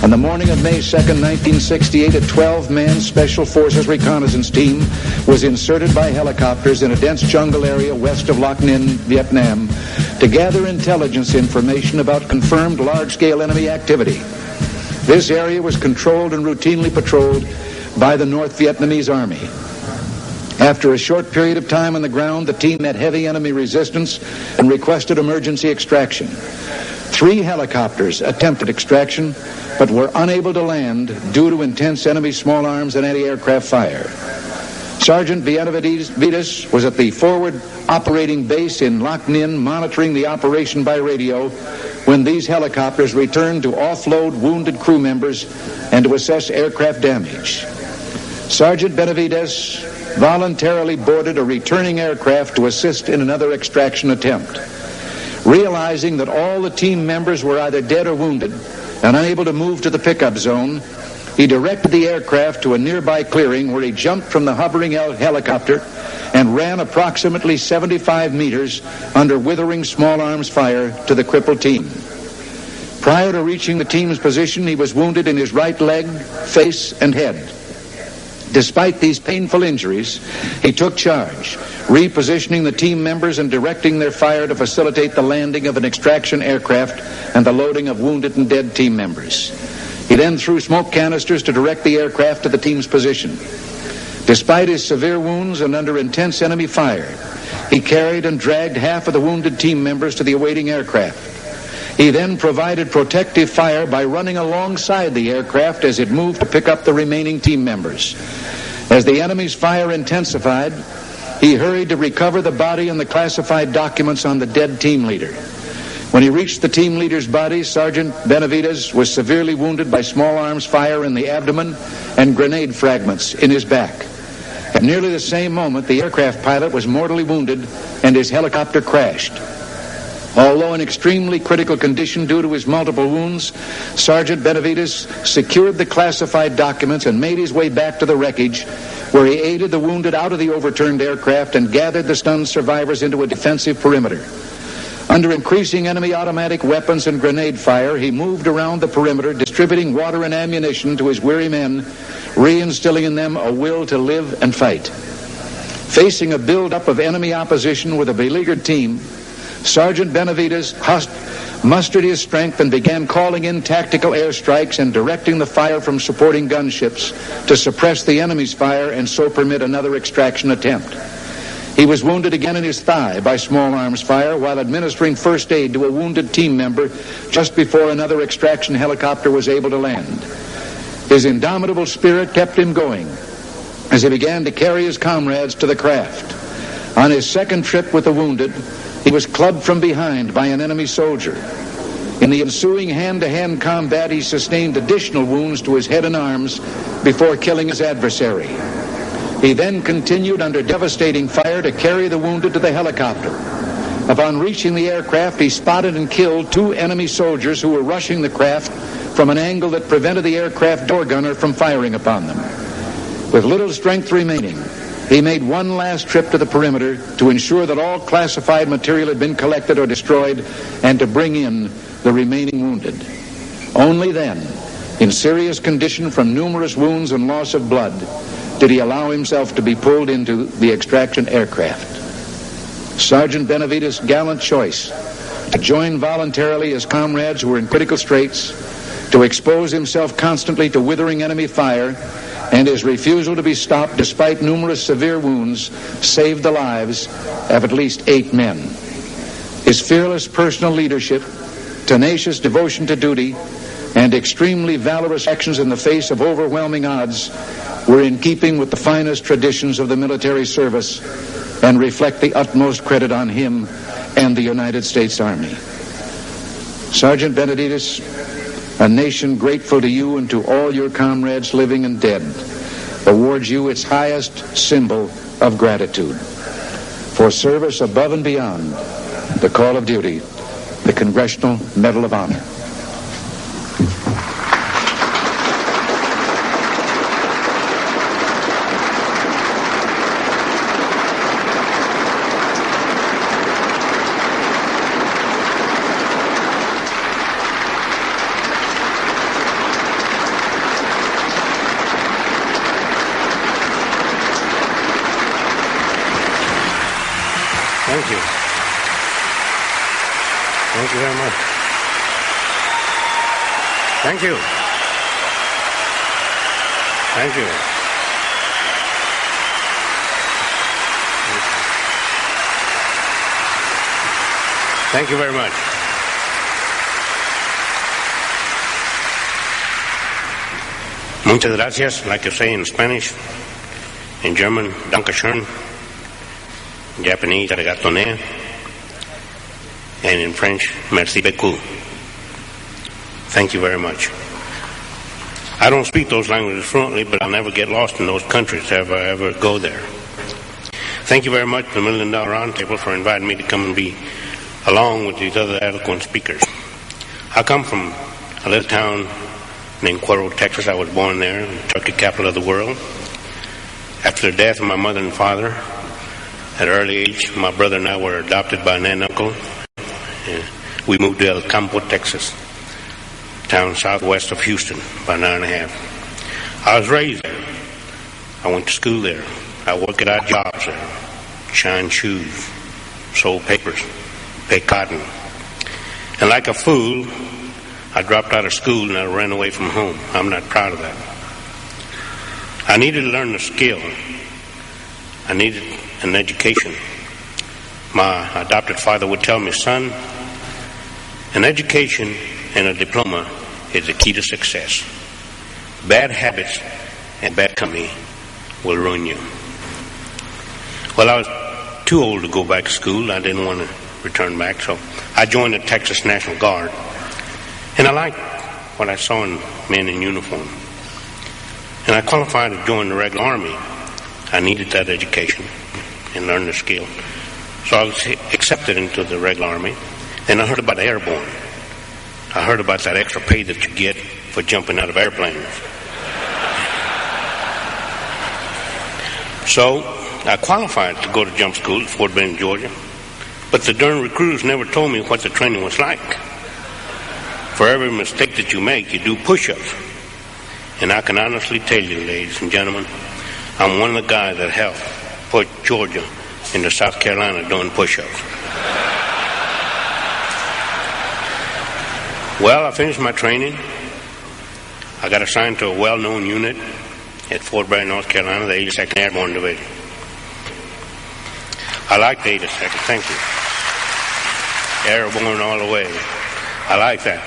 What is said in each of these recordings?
On the morning of May 2nd, 1968, a 12-man Special Forces reconnaissance team was inserted by helicopters in a dense jungle area west of Loc Ninh, Vietnam, to gather intelligence information about confirmed large-scale enemy activity. This area was controlled and routinely patrolled by the North Vietnamese Army. After a short period of time on the ground, the team met heavy enemy resistance and requested emergency extraction. 3 helicopters attempted extraction, but were unable to land due to intense enemy small arms and anti-aircraft fire. Sergeant Benavidez was at the forward operating base in Loc Ninh monitoring the operation by radio when these helicopters returned to offload wounded crew members and to assess aircraft damage. Sergeant Benavidez voluntarily boarded a returning aircraft to assist in another extraction attempt. Realizing that all the team members were either dead or wounded and unable to move to the pickup zone, he directed the aircraft to a nearby clearing where he jumped from the hovering helicopter and ran approximately 75 meters under withering small arms fire to the crippled team. Prior to reaching the team's position, he was wounded in his right leg, face, and head. Despite these painful injuries, he took charge, repositioning the team members and directing their fire to facilitate the landing of an extraction aircraft and the loading of wounded and dead team members. He then threw smoke canisters to direct the aircraft to the team's position. Despite his severe wounds and under intense enemy fire, he carried and dragged half of the wounded team members to the awaiting aircraft. He then provided protective fire by running alongside the aircraft as it moved to pick up the remaining team members. As the enemy's fire intensified, he hurried to recover the body and the classified documents on the dead team leader. When he reached the team leader's body, Sergeant Benavidez was severely wounded by small arms fire in the abdomen and grenade fragments in his back. At nearly the same moment, the aircraft pilot was mortally wounded and his helicopter crashed. Although in extremely critical condition due to his multiple wounds, Sergeant Benavidez secured the classified documents and made his way back to the wreckage, where he aided the wounded out of the overturned aircraft and gathered the stunned survivors into a defensive perimeter. Under increasing enemy automatic weapons and grenade fire, he moved around the perimeter, distributing water and ammunition to his weary men, reinstilling in them a will to live and fight. Facing a buildup of enemy opposition with a beleaguered team, Sergeant Benavidez mustered his strength and began calling in tactical airstrikes and directing the fire from supporting gunships to suppress the enemy's fire and so permit another extraction attempt. He was wounded again in his thigh by small arms fire while administering first aid to a wounded team member just before another extraction helicopter was able to land. His indomitable spirit kept him going as he began to carry his comrades to the craft. On his second trip with the wounded, he was clubbed from behind by an enemy soldier. In the ensuing hand-to-hand combat, he sustained additional wounds to his head and arms before killing his adversary. He then continued under devastating fire to carry the wounded to the helicopter. Upon reaching the aircraft, he spotted and killed 2 enemy soldiers who were rushing the craft from an angle that prevented the aircraft door gunner from firing upon them. With little strength remaining, he made one last trip to the perimeter to ensure that all classified material had been collected or destroyed and to bring in the remaining wounded. Only then, in serious condition from numerous wounds and loss of blood, did he allow himself to be pulled into the extraction aircraft. Sergeant Benavidez' gallant choice to join voluntarily his comrades who were in critical straits, to expose himself constantly to withering enemy fire, and his refusal to be stopped despite numerous severe wounds saved the lives of at least 8 men. His fearless personal leadership, tenacious devotion to duty, and extremely valorous actions in the face of overwhelming odds were in keeping with the finest traditions of the military service and reflect the utmost credit on him and the United States Army. Sergeant Benavidez, a nation grateful to you and to all your comrades living and dead, awards you its highest symbol of gratitude. For service above and beyond the call of duty, the Congressional Medal of Honor. Thank you very much. Thank you. Thank you. Thank you very much. Muchas gracias, like you say in Spanish, in German, Dankeschön, in Japanese, arigato ne, and in French, merci beaucoup. Thank you very much. I don't speak those languages fluently, but I'll never get lost in those countries if I ever go there. Thank you very much to the $1 Million Roundtable for inviting me to come and be along with these other eloquent speakers. I come from a little town named Cuero, Texas. I was born there, the turkey capital of the world. After the death of my mother and father, at an early age, my brother and I were adopted by an aunt and uncle. We moved to El Campo, Texas, town southwest of Houston, about an hour and a half. I was raised there. I went to school there. I worked at odd jobs there, shined shoes, sold papers, paid cotton. And like a fool, I dropped out of school and I ran away from home. I'm not proud of that. I needed to learn the skill. I needed an education. My adopted father would tell me, son, an education and a diploma is the key to success. Bad habits and bad company will ruin you. Well, I was too old to go back to school. I didn't want to return back, so I joined the Texas National Guard. And I liked what I saw in men in uniform. And I qualified to join the regular Army. I needed that education and learn the skill. So I was accepted into the regular Army. And I heard about airborne. I heard about that extra pay that you get for jumping out of airplanes. So I qualified to go to jump school at Fort Benning, Georgia. But the darn recruiters never told me what the training was like. For every mistake that you make, you do push-ups. And I can honestly tell you, ladies and gentlemen, I'm one of the guys that helped put Georgia into South Carolina doing push-ups. Well, I finished my training. I got assigned to a well-known unit at Fort Bragg, North Carolina, the 82nd Airborne Division. I like the 82nd, thank you. Airborne all the way. I like that.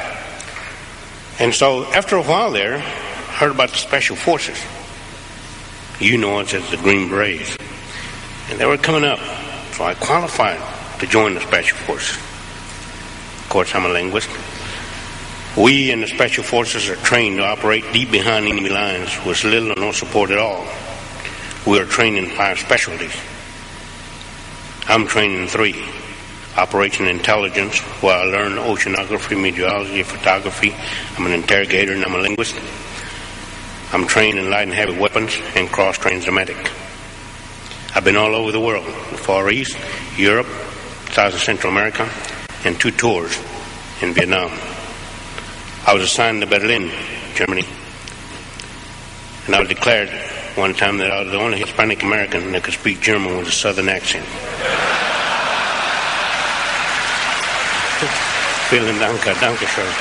And so, after a while there, I heard about the Special Forces. You know us as the Green Berets. And they were coming up. So I qualified to join the Special Forces. Of course, I'm a linguist. We in the Special Forces are trained to operate deep behind enemy lines with little or no support at all. We are trained in 5 specialties. I'm trained in 3. Operation Intelligence, where I learn oceanography, meteorology, photography. I'm an interrogator and I'm a linguist. I'm trained in light and heavy weapons and cross-trained as a medic. I've been all over the world, the Far East, Europe, South and Central America, and 2 tours in Vietnam. I was assigned to Berlin, Germany. And I was declared one time that I was the only Hispanic American that could speak German with a southern accent. Vielen Dank, Dankeschön.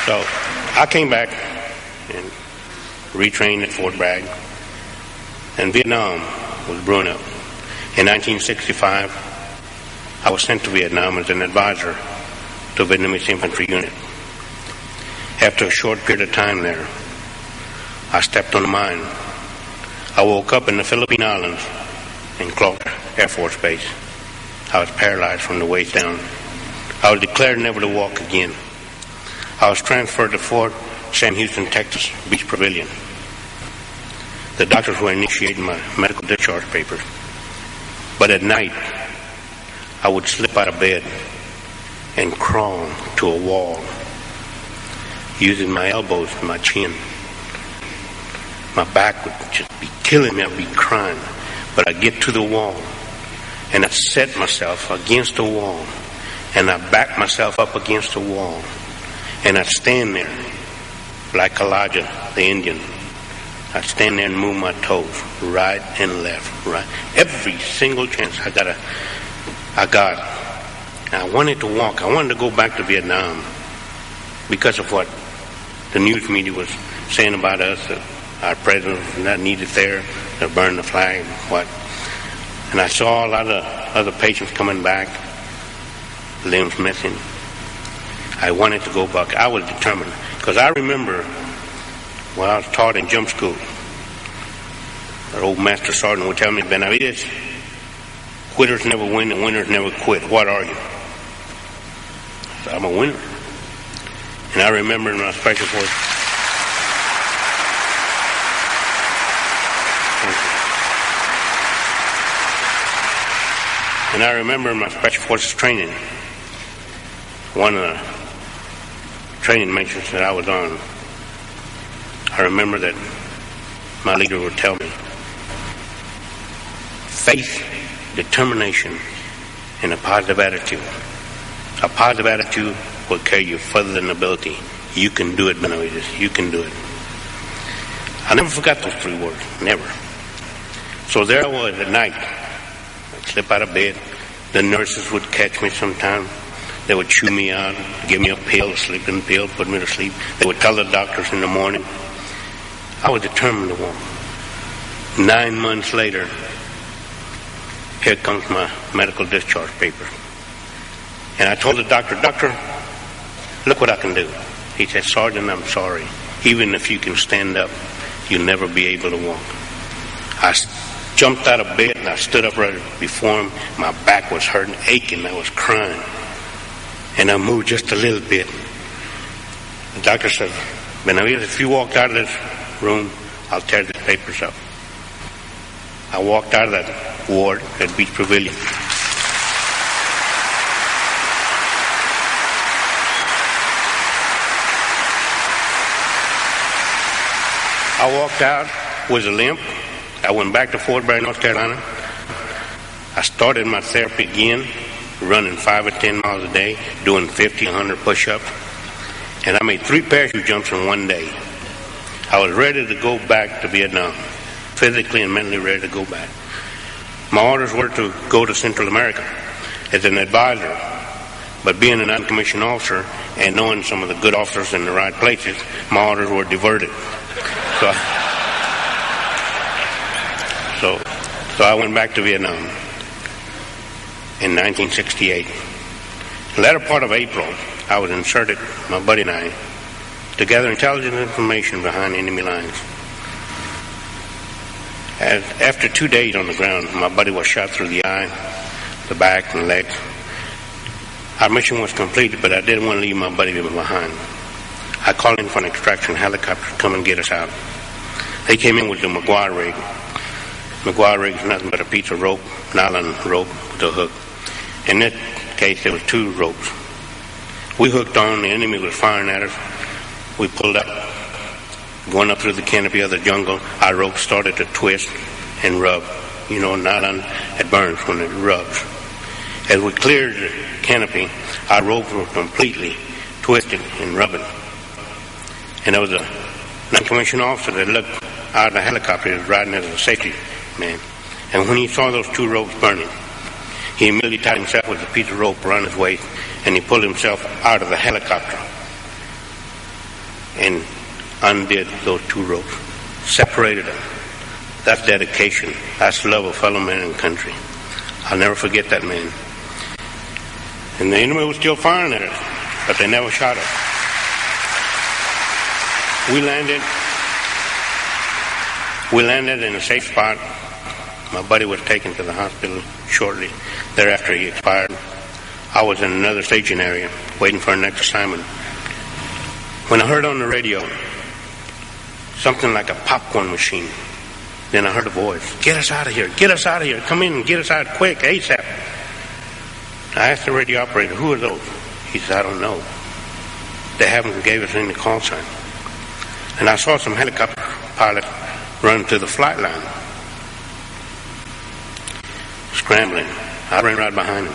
So I came back and retrained at Fort Bragg. And Vietnam was brewing up. In 1965, I was sent to Vietnam as an advisor to a Vietnamese infantry unit. After a short period of time there, I stepped on a mine. I woke up in the Philippine Islands in Clark Air Force Base. I was paralyzed from the waist down. I was declared never to walk again. I was transferred to Fort Sam Houston, Texas, Beach Pavilion. The doctors were initiating my medical discharge papers. But at night, I would slip out of bed and crawl to a wall, using my elbows and my chin. My back would just be killing me. I'd be crying. But I'd get to the wall, and I'd set myself against the wall, and I'd back myself up against the wall, and I'd stand there like Elijah, the Indian. I'd stand there and move my toes, right and left, right. Every single chance I got, And I wanted to walk. I wanted to go back to Vietnam because of what the news media was saying about us, that our president was not needed there, to burn the flag, what. And I saw a lot of other patients coming back, limbs missing. I wanted to go back. I was determined. Because I remember when I was taught in jump school, our old master sergeant would tell me, Benavidez, quitters never win and winners never quit. What are you? I said, I'm a winner. And I remember in my special forces, and I remember in my special forces training, one of the training missions that I was on, I remember that my leader would tell me, faith, determination, and a positive attitude. A positive attitude will carry you further than ability. You can do it, Benavidez. You can do it. I never forgot those 3 words. Never. So there I was at night. I'd slip out of bed. The nurses would catch me sometime. They would chew me out, give me a pill, a sleeping pill, put me to sleep. They would tell the doctors in the morning. I was determined to walk. 9 months later, here comes my medical discharge paper. And I told the doctor, Doctor, look what I can do. He said, Sergeant, I'm sorry. Even if you can stand up, you'll never be able to walk. I jumped out of bed and I stood up right before him. My back was hurting, aching. I was crying. And I moved just a little bit. The doctor said, Benavidez, if you walked out of this room, I'll tear the papers up. I walked out of that ward at Beach Pavilion. I walked out with a limp. I went back to Fort Bragg, North Carolina. I started my therapy again, running 5 or 10 miles a day, doing 50, 100 push-ups. And I made 3 parachute jumps in one day. I was ready to go back to Vietnam, physically and mentally ready to go back. My orders were to go to Central America as an advisor. But being a non-commissioned officer and knowing some of the good officers in the right places, my orders were diverted. So I went back to Vietnam in 1968. The latter part of April, I was inserted, my buddy and I, to gather intelligence information behind enemy lines. After 2 days on the ground, my buddy was shot through the eye, the back, and legs. Our mission was completed, but I didn't want to leave my buddy behind. I called in for an extraction helicopter to come and get us out. They came in with the McGuire rig. McGuire rig is nothing but a piece of rope, nylon rope with a hook. In this case, there was 2 ropes. We hooked on, the enemy was firing at us. We pulled up, going up through the canopy of the jungle. Our rope started to twist and rub. You know, nylon, it burns when it rubs. As we cleared the canopy, our ropes were completely twisted and rubbing. And there was a non-commissioned officer that looked out of the helicopter. He was riding as a safety man. And when he saw those 2 ropes burning, he immediately tied himself with a piece of rope around his waist, and he pulled himself out of the helicopter and undid those 2 ropes, separated them. That's dedication. That's love of fellow man and country. I'll never forget that man. And the enemy was still firing at us, but they never shot us. We landed in a safe spot. My buddy was taken to the hospital shortly thereafter. He expired. I was in another staging area waiting for our next assignment. When I heard on the radio something like a popcorn machine, then I heard a voice, "Get us out of here, get us out of here, come in and get us out quick, ASAP." I asked the radio operator, "Who are those?" He said, "I don't know. They haven't gave us any call sign." And I saw some helicopter pilots run to the flight line, scrambling. I ran right behind them.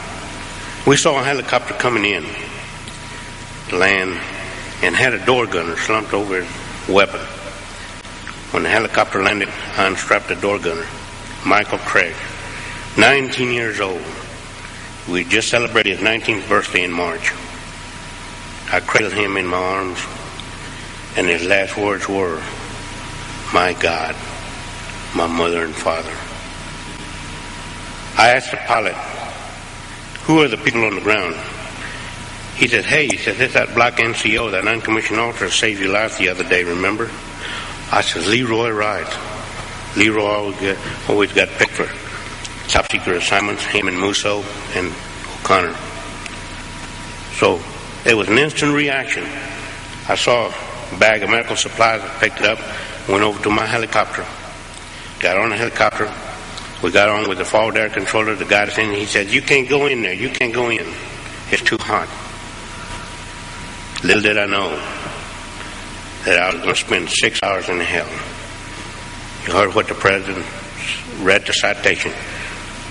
We saw a helicopter coming in to land and had a door gunner slumped over his weapon. When the helicopter landed, I unstrapped the door gunner, Michael Craig, 19 years old. We just celebrated his 19th birthday in March. I cradled him in my arms, and his last words were, "My God, my mother and father." I asked the pilot, "Who are the people on the ground?" He said, "Hey," he said, "it's that black NCO, that non-commissioned officer saved your life the other day, remember?" I said, "Leroy Wright." Leroy always got picked for top secret assignments, him and Musso and O'Connor. So it was an instant reaction. I saw a bag of medical supplies, I picked it up, went over to my helicopter, got on the helicopter. We got on with the forward air controller, the guy that's in, he said, "You can't go in there, you can't go in. It's too hot." Little did I know that I was going to spend 6 hours in hell. You heard what the president read, the citation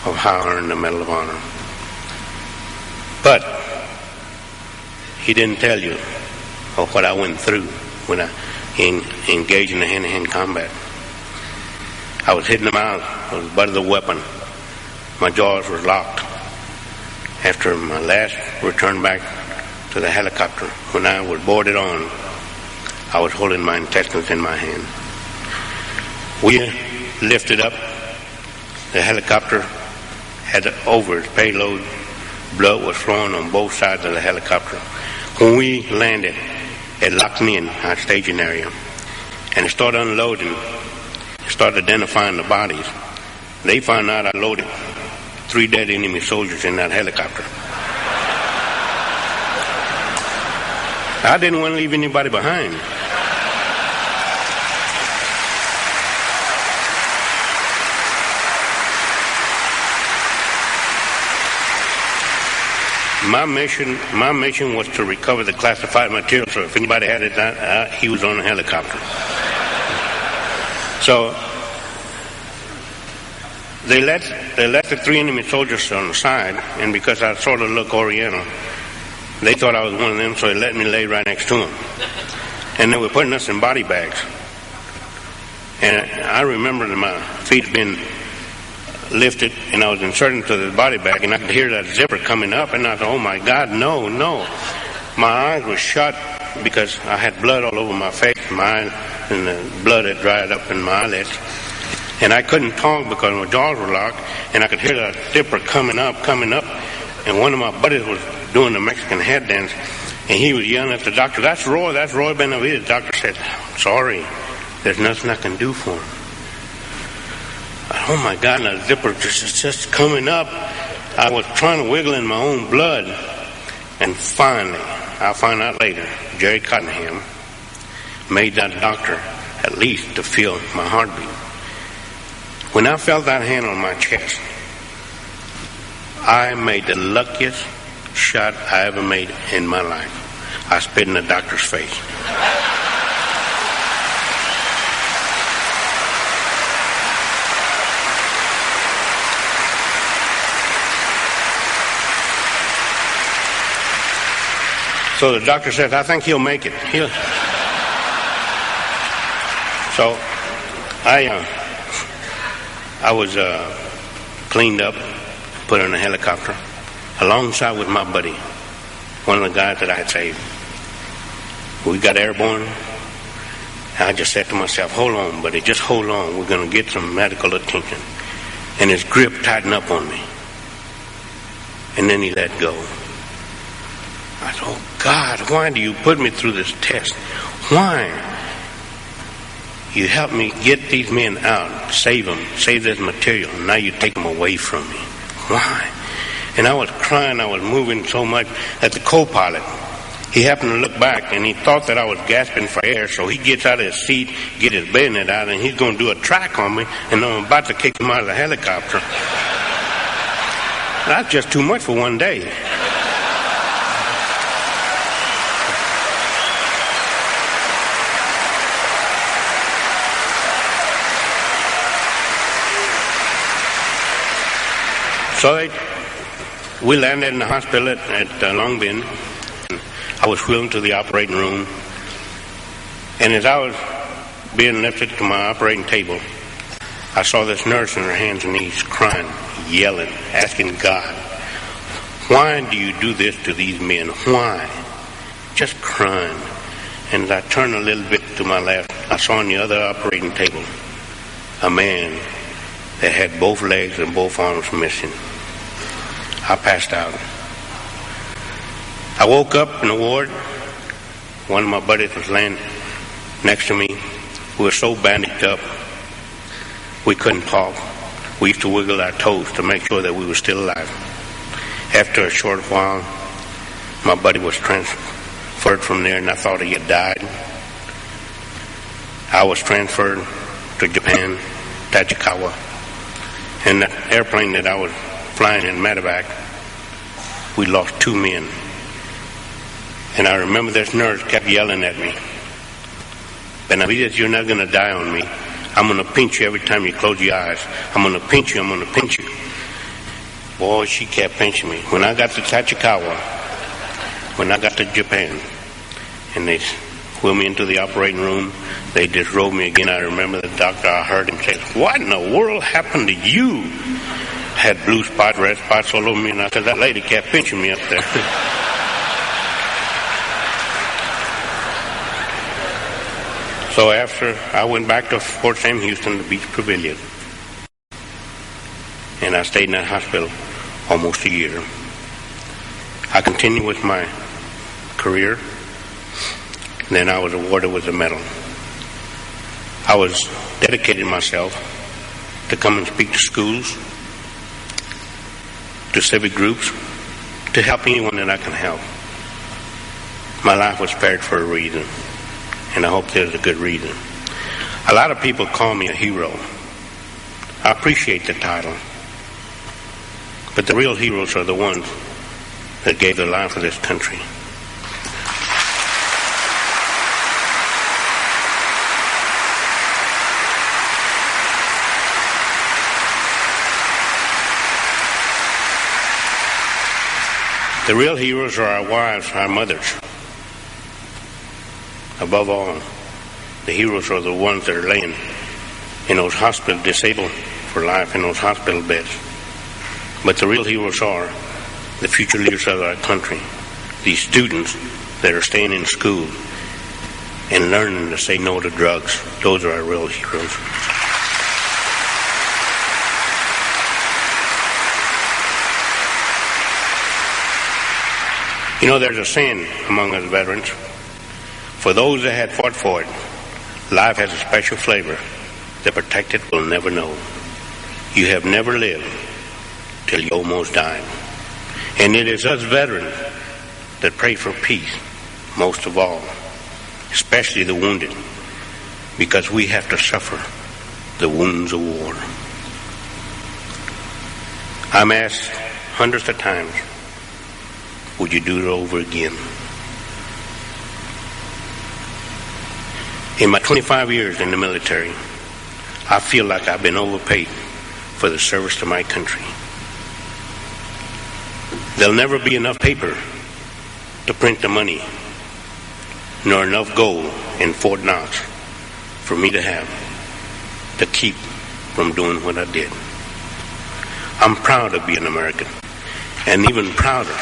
of how I earned the Medal of Honor. But he didn't tell you of what I went through when I engaged in the hand-to-hand combat. I was hitting them out with the butt of the weapon. My jaws were locked. After my last return back to the helicopter, when I was boarded on, I was holding my intestines in my hand. We lifted up. The helicopter had over its payload. Blood was flowing on both sides of the helicopter. When we landed, it locked me in our staging area, and it started unloading. It started identifying the bodies. They found out I loaded 3 dead enemy soldiers in that helicopter. I didn't want to leave anybody behind. My mission was to recover the classified material, so if anybody had it, he was on the helicopter. So they let the 3 enemy soldiers on the side, and because I sort of look Oriental, they thought I was one of them, so they let me lay right next to them. And they were putting us in body bags. And I remember that my feet had been lifted, and I was inserted into the body bag, and I could hear that zipper coming up, and I thought, "Oh my God, no." My eyes were shut because I had blood all over my face, and the blood had dried up in my eyelids, and I couldn't talk because my jaws were locked, and I could hear that zipper coming up, and one of my buddies was doing the Mexican head dance, and he was yelling at the doctor, "That's Roy Benavidez." The doctor said, "Sorry, there's nothing I can do for him." Oh my God, and the zipper just coming up. I was trying to wiggle in my own blood. And finally, I'll find out later, Jerry Cottenham made that doctor at least to feel my heartbeat. When I felt that hand on my chest, I made the luckiest shot I ever made in my life. I spit in the doctor's face. So the doctor says, "I think he'll make it." So I was cleaned up, put in a helicopter, alongside with my buddy, one of the guys that I had saved. We got airborne. I just said to myself, "Hold on, buddy, just hold on. We're going to get some medical attention." And his grip tightened up on me. And then he let go. I said, "Oh God, why do you put me through this test? Why? You helped me get these men out, save them, save this material, and now you take them away from me. Why?" And I was crying, I was moving so much that the co-pilot, he happened to look back, and he thought that I was gasping for air, so he gets out of his seat, get his bayonet out, and he's going to do a track on me, and I'm about to kick him out of the helicopter. That's just too much for one day. So we landed in the hospital at Long Bend. I was wheeled to the operating room. And as I was being lifted to my operating table, I saw this nurse on her hands and knees crying, yelling, asking God, Why do you do this to these men? Why? Just crying. And as I turned a little bit to my left, I saw on the other operating table a man that had both legs and both arms missing. I passed out. I woke up in the ward. One of my buddies was laying next to me. We were so bandaged up, we couldn't talk. We used to wiggle our toes to make sure that we were still alive. After a short while, my buddy was transferred from there, and I thought he had died. I was transferred to Japan, Tachikawa, and the airplane that I was flying in medevac, we lost 2 men. And I remember this nurse kept yelling at me, "Benavidez, you're not going to die on me. I'm going to pinch you every time you close your eyes. I'm going to pinch you, I'm going to pinch you." Boy, she kept pinching me. When I got to Tachikawa, when I got to Japan, and they wheeled me into the operating room, they disrobed me again. I remember the doctor, I heard him say, "What in the world happened to you?" Had blue spots, red spots all over me, and I said, "That lady kept pinching me up there." So after I went back to Fort Sam Houston, the Beach Pavilion, and I stayed in that hospital almost a year. I continued with my career. Then I was awarded with a medal. I was dedicating myself to come and speak to schools, to civic groups, to help anyone that I can help. My life was spared for a reason, and I hope there's a good reason. A lot of people call me a hero. I appreciate the title. But the real heroes are the ones that gave their life for this country. The real heroes are our wives, our mothers. Above all, the heroes are the ones that are laying in those hospitals, disabled for life in those hospital beds. But the real heroes are the future leaders of our country, these students that are staying in school and learning to say no to drugs. Those are our real heroes. You know, there's a saying among us veterans, for those that had fought for it, life has a special flavor. The protected will never know. You have never lived till you almost died. And it is us veterans that pray for peace most of all, especially the wounded, because we have to suffer the wounds of war. I'm asked hundreds of times, would you do it over again? In my 25 years in the military, I feel like I've been overpaid for the service to my country. There'll never be enough paper to print the money, nor enough gold in Fort Knox for me to have to keep from doing what I did. I'm proud to be an American, and even prouder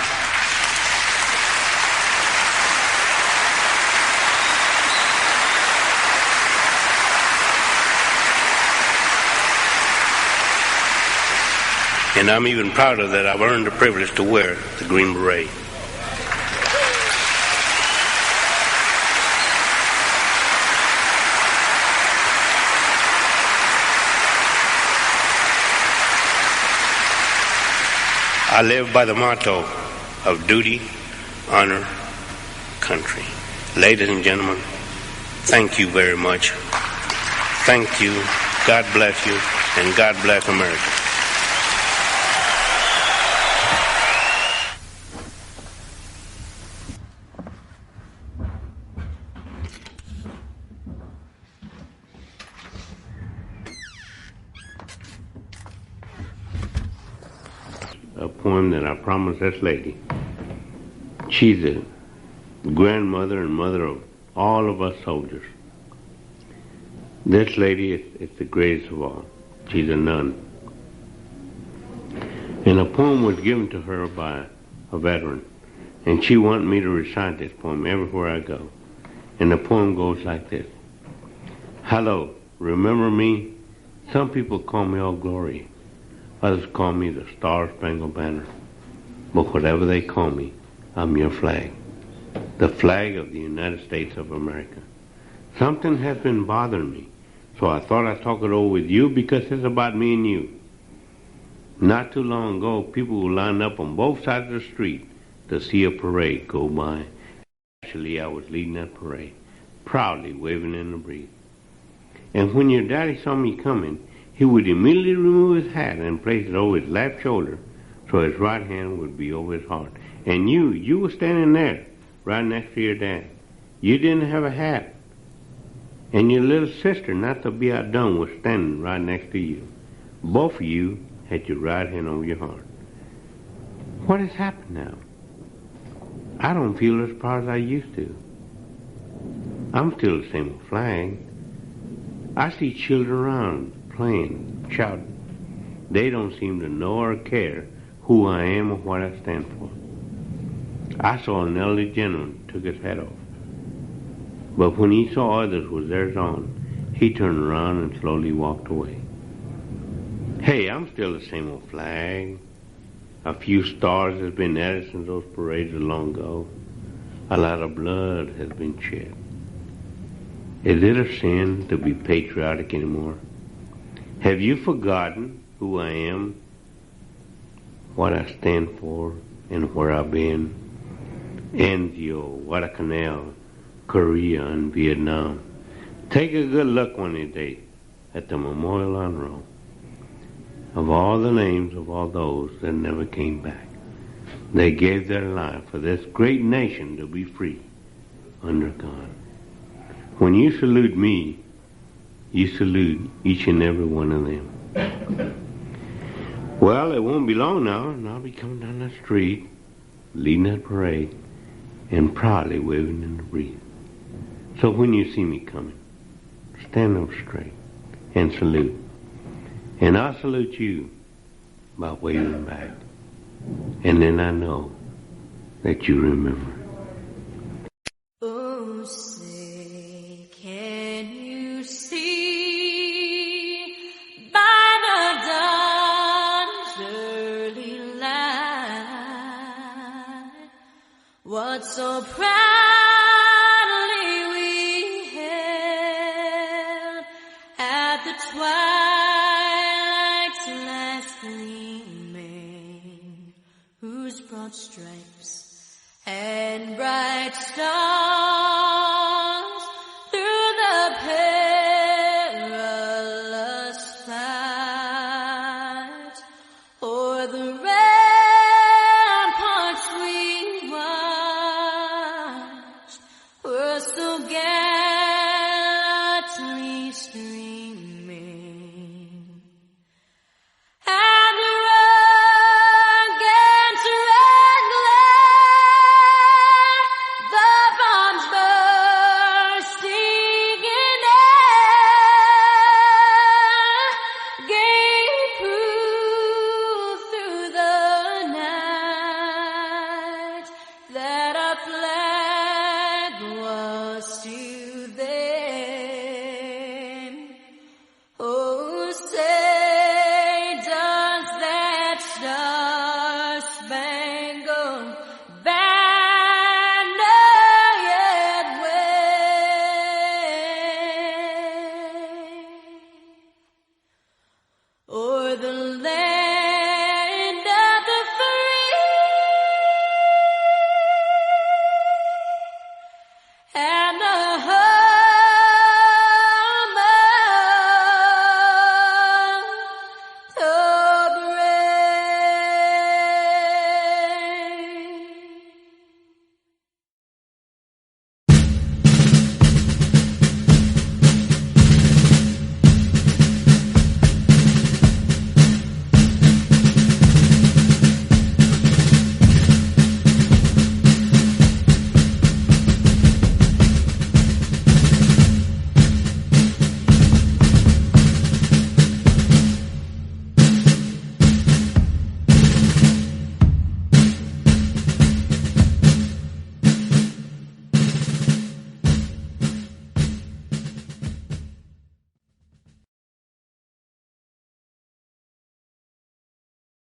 and I'm even prouder that I've earned the privilege to wear the Green Beret. I live by the motto of duty, honor, country. Ladies and gentlemen, thank you very much. Thank you. God bless you, and God bless America. A poem that I promised this lady. She's the grandmother and mother of all of us soldiers. This lady is the greatest of all. She's a nun. And a poem was given to her by a veteran, and she wanted me to recite this poem everywhere I go. And the poem goes like this. Hello, remember me? Some people call me Old Glory. Others call me the Star-Spangled Banner. But whatever they call me, I'm your flag. The flag of the United States of America. Something has been bothering me, so I thought I'd talk it over with you because it's about me and you. Not too long ago, people were lined up on both sides of the street to see a parade go by. Actually, I was leading that parade, proudly waving in the breeze. And when your daddy saw me coming, he would immediately remove his hat and place it over his left shoulder so his right hand would be over his heart. And you were standing there, right next to your dad. You didn't have a hat. And your little sister, not to be outdone, was standing right next to you. Both of you had your right hand over your heart. What has happened now? I don't feel as proud as I used to. I'm still the same old flag. I see children around, playing, shouting. They don't seem to know or care who I am or what I stand for. I saw an elderly gentleman took his hat off. But when he saw others with theirs on, he turned around and slowly walked away. Hey, I'm still the same old flag. A few stars has been added since those parades long ago. A lot of blood has been shed. Is it a sin to be patriotic anymore? Have you forgotten who I am, what I stand for, and where I've been? Anzio, Guadalcanal, Korea, and Vietnam. Take a good look one of these days at the memorial on roll of all the names of all those that never came back. They gave their life for this great nation to be free under God. When you salute me, you salute each and every one of them. Well, it won't be long now, and I'll be coming down the street, leading that parade, and proudly waving in the breeze. So when you see me coming, stand up straight and salute. And I'll salute you by waving back. And then I know that you remember. Oh, say, can you see by the dawn's early light what so proudly we held at the twilight's last gleaming, whose broad stripes and bright stars